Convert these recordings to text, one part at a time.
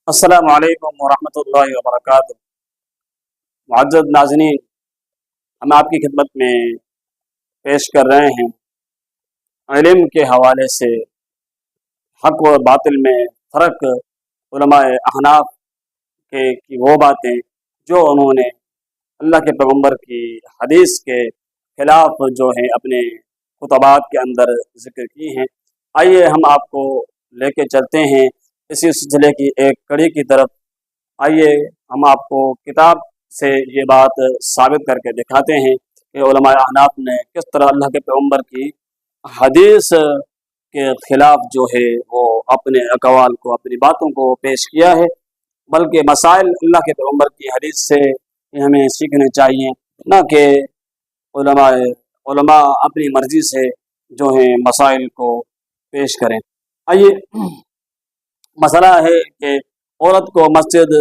अस्सलामु अलैकुम वरहमतुल्लाहि वबरकातुहू। मुअज़्ज़ज़ नाज़रीन, हम आपकी खिदमत में पेश कर रहे हैं इल्म के हवाले से हक़ व बातिल में फ़र्क, उलमाए अहनाफ के की वो बातें जो उन्होंने अल्लाह के पैगम्बर की हदीस के खिलाफ जो है अपने खुतबात के अंदर ज़िक्र की हैं। आइए हम आपको लेके चलते हैं इसी सिलसिले की एक कड़ी की तरफ। आइए हम आपको किताब से ये बात साबित करके दिखाते हैं कि उलमाए अहनाफ ने किस तरह अल्लाह के पैगम्बर की हदीस के ख़िलाफ़ जो है वो अपने अक़वाल को, अपनी बातों को पेश किया है। बल्कि मसाइल अल्लाह के पैगम्बर की हदीस से हमें सीखने चाहिए, न कि उलमा अपनी मर्ज़ी से जो है मसाइल को पेश करें। आइए, मसला है कि औरत को मस्जिद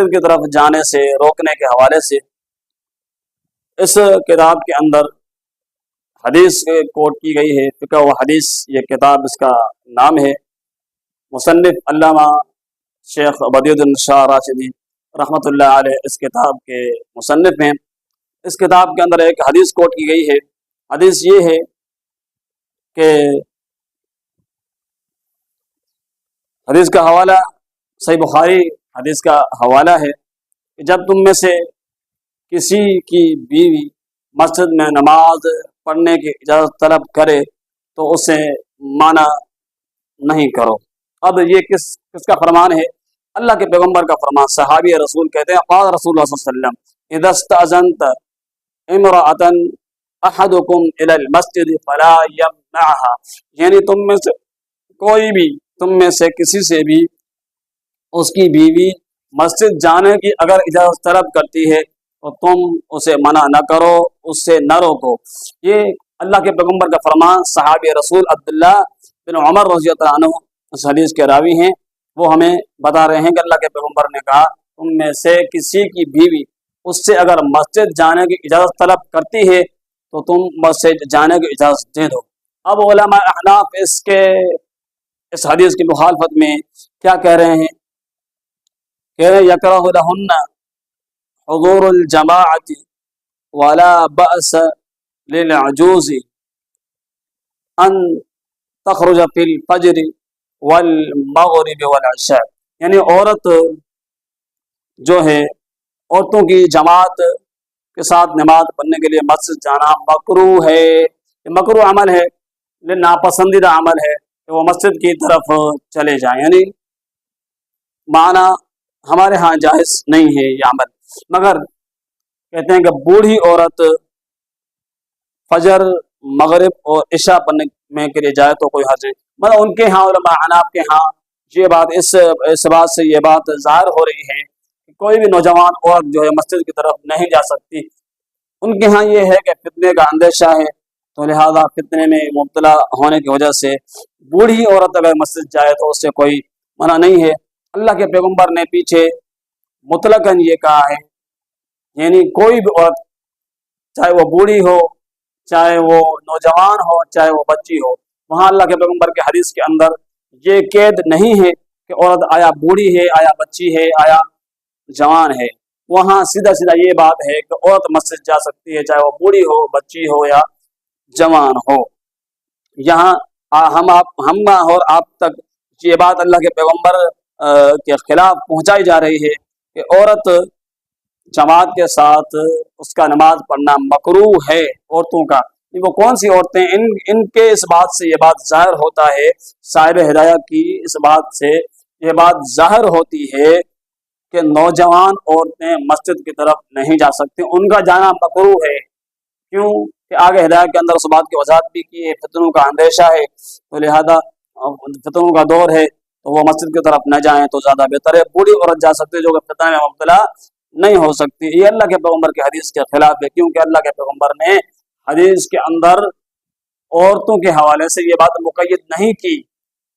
की तरफ जाने से रोकने के हवाले से इस किताब के अंदर हदीस कोट की गई है। फ़िक़्ह व हदीस ये किताब, इसका नाम है। मुसन्निफ़ अल्लामा शेख बदियुद्दीन शाह राशिदी रहमतुल्लाह अलैह इस किताब के मुसन्निफ़ हैं। इस किताब के अंदर एक हदीस कोट की गई है। हदीस ये है कि हदीस का हवाला सही बुखारी हदीस का हवाला है कि जब तुम में से किसी की बीवी मस्जिद में नमाज पढ़ने की इजाज़त तलब करे तो उसे माना नहीं करो। अब ये किसका फरमान है? अल्लाह के पैगम्बर का फरमान। सहाबी रसूल कहते हैं, क़ाल रसूलुल्लाह सल्लल्लाहु अलैहि वसल्लम इज़ा इस्तअज़नत इम्रअतन अहदुकुम इलल मस्जिद फला यमनअहा, यानी तुम में से किसी से भी उसकी बीवी मस्जिद जाने की अगर इजाज़त तलब करती है तो तुम उसे मना न करो, उससे न रोको। ये अल्लाह के पैगम्बर का फरमान। सहाबी रसूल अब्दुल्लाह बिन उमर रज़ियल्लाहु अन्हु इस हदीस के रावी हैं। वो हमें बता रहे हैं कि अल्लाह के पैगम्बर ने कहा, तुम में से किसी की बीवी उससे अगर मस्जिद जाने की इजाज़त तलब करती है तो तुम मस्जिद जाने की इजाज़त दे दो। अब उलमा अहनाफ इस हदीस की मुखालफत में क्या कह रहे हैं? कह रहे हैं यकरहु लहुन्ना हुज़ूरुल जमाअति वला बअस लिल अजूज़ि अन तखरुज फिल फज्र वल मग़रिब वल इशा, यानी औरत जो है, औरतों की जमात के साथ नमाज पढ़ने के लिए मस्जिद जाना मकरूह है। ये मकरूह अमल है, नापसंदीदा अमल है कि वो मस्जिद की तरफ चले जाएं। यानी माना हमारे यहाँ जायज़ नहीं है ये अमल, मगर कहते हैं कि बूढ़ी औरत फजर, मगरिब और इशा पढ़ने में के लिए जाए तो कोई हर्ज नहीं। मतलब उनके यहाँ उलमा अहनाफ के यहाँ ये बात इस बात से ये बात ज़ाहिर हो रही है कि कोई भी नौजवान औरत जो है मस्जिद की तरफ नहीं जा सकती। उनके यहाँ ये है कि फितने का अंदेशा है, तो लिहाजा फितने में मुब्तला होने की वजह से बूढ़ी औरत अगर मस्जिद जाए तो उससे कोई मना नहीं है। अल्लाह के पैगम्बर ने पीछे मुतलकन ये कहा है, यानी कोई भी औरत, चाहे वो बूढ़ी हो, चाहे वो नौजवान हो, चाहे वो बच्ची हो, वहाँ अल्लाह के पैगम्बर के हदीस के अंदर ये कैद नहीं है कि औरत आया बूढ़ी है, आया बच्ची है, आया जवान है। वहाँ सीधा सीधा ये बात है कि औरत मस्जिद जा सकती है, चाहे वो बूढ़ी हो, बच्ची हो या जवान हो। यहाँ हम और आप तक ये बात अल्लाह के पैगम्बर के खिलाफ पहुँचाई जा रही है कि औरत जमात के साथ उसका नमाज पढ़ना मकरूह है औरतों का। वो कौन सी औरतें? इनके इस बात से ये बात ज़ाहिर होता है, साहिब हिदायत की इस बात से ये बात ज़ाहिर होती है कि नौजवान औरतें मस्जिद की तरफ नहीं जा सकती, उनका जाना मकरूह है। क्यों? कि आगे हिदायत के अंदर उस बात की वजाहत भी की है, फितनों का अंदेशा है, तो लिहाजा फितनों का दौर है तो वो मस्जिद की तरफ न जाएं तो ज़्यादा बेहतर है। बूढ़ी औरत जा सकती है जो कि फितने में मुब्तला नहीं हो सकती। ये अल्लाह के पैगम्बर के हदीस के खिलाफ है, क्योंकि अल्लाह के पैगम्बर ने हदीस के अंदर औरतों के हवाले से ये बात मुक़य्यद नहीं की।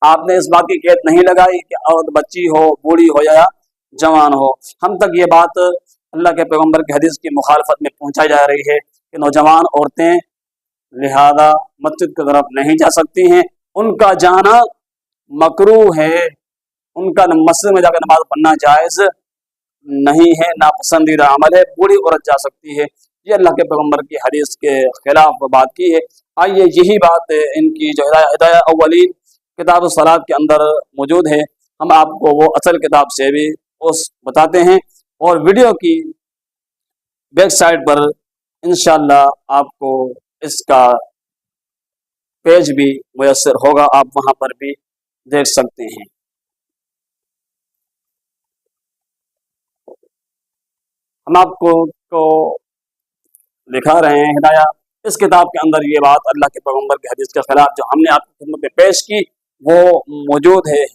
आपने इस बात की कैद नहीं लगाई कि औरत बच्ची हो, बूढ़ी हो या जवान हो। हम तक ये बात अल्लाह के पैगम्बर के हदीस की मुखालफत में पहुँचाई जा रही है कि नौजवान औरतें लिहाजा मस्जिद की तरफ नहीं जा सकती हैं। उनका जाना मकरूह है, उनका मस्जिद में जाकर नमाज पढ़ना जायज़ नहीं है, नापसंदीदा अमल है, बूढ़ी औरत जा सकती है। ये अल्लाह के पैगम्बर की हदीस के खिलाफ बात की है। आइए यही बात इनकी जो हिदाया अव्वलीन किताब सलात के अंदर मौजूद है, हम आपको वो असल किताब से भी उस बताते हैं, और वीडियो की बैक साइड पर इंशाअल्लाह आपको इसका पेज भी मुयस्सर होगा, आप वहां पर भी देख सकते हैं। हम आपको दिखा रहे हैं हिदाया, इस किताब के अंदर ये बात अल्लाह के पैगम्बर की हदीस के खिलाफ जो हमने आपकी खिदमत में पेश की वो मौजूद है।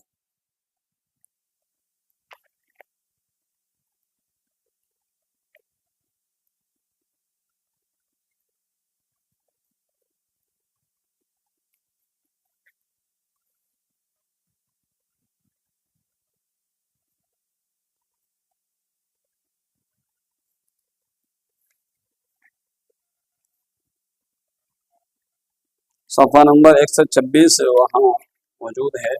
सफ़ा नंबर 126 वहाँ मौजूद है।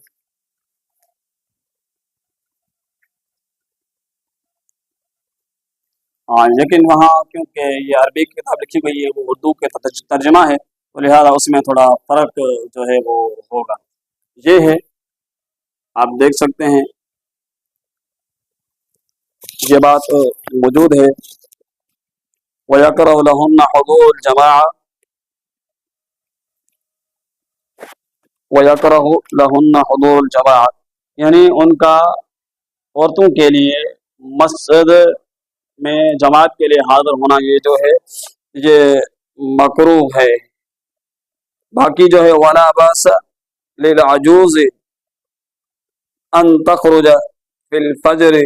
हाँ, लेकिन वहाँ क्योंकि ये अरबी की किताब लिखी गई है, वो उर्दू के तर्जमा है, तो लिहाजा उसमें थोड़ा फ़र्क जो है वो होगा। ये है, आप देख सकते हैं, ये बात मौजूद है। वयकरहु लहुन्ना हुदूर जमाअ, वयकरहु लहुन्ना हुदूर जमाअ, यानी उनका औरतों के लिए मस्जिद में जमात के लिए हाजिर होना ये जो है ये मकरूह है। बाकी जो है वला बस लिल अजूज अन तखरुज फिल फज्र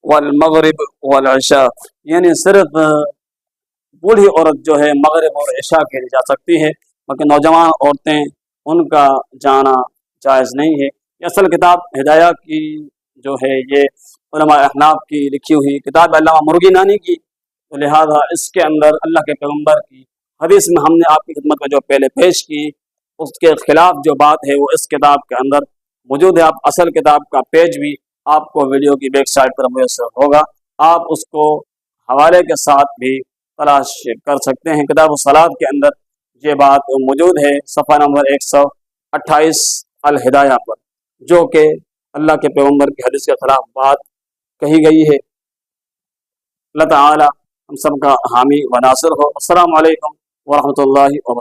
वल मगरिब वल इशा, यानी सिर्फ बूढ़ी औरत जो है मगरिब और इशा के लिए जा सकती है, बाकी नौजवान औरतें उनका जाना जायज़ नहीं है। ये असल किताब हिदाया की जो है ये उलमा अहनाफ की लिखी हुई किताब अल्लामा मुर्गी नानी की, तो लिहाजा इसके अंदर अल्लाह के पैगम्बर की हदीस में हमने आपकी खिदमत में जो पहले पेश की उसके खिलाफ जो बात है वो इस किताब के अंदर मौजूद है। आप असल किताब का पेज भी आपको वीडियो की बैक साइड पर मुयस्सर होगा, आप उसको हवाले के साथ भी तलाश कर सकते हैं। किताब सलात के अंदर ये बात मौजूद है, सफ़ा नंबर 128 अल हिदाया पर, जो कि अल्लाह के पैगम्बर की हदीस के खिलाफ बात कही गई है। अल्लाह ताला हम सब का हामी व नासिर हो। अस्सलामु अलैकुम व रहमतुल्लाहि व बरकातहू।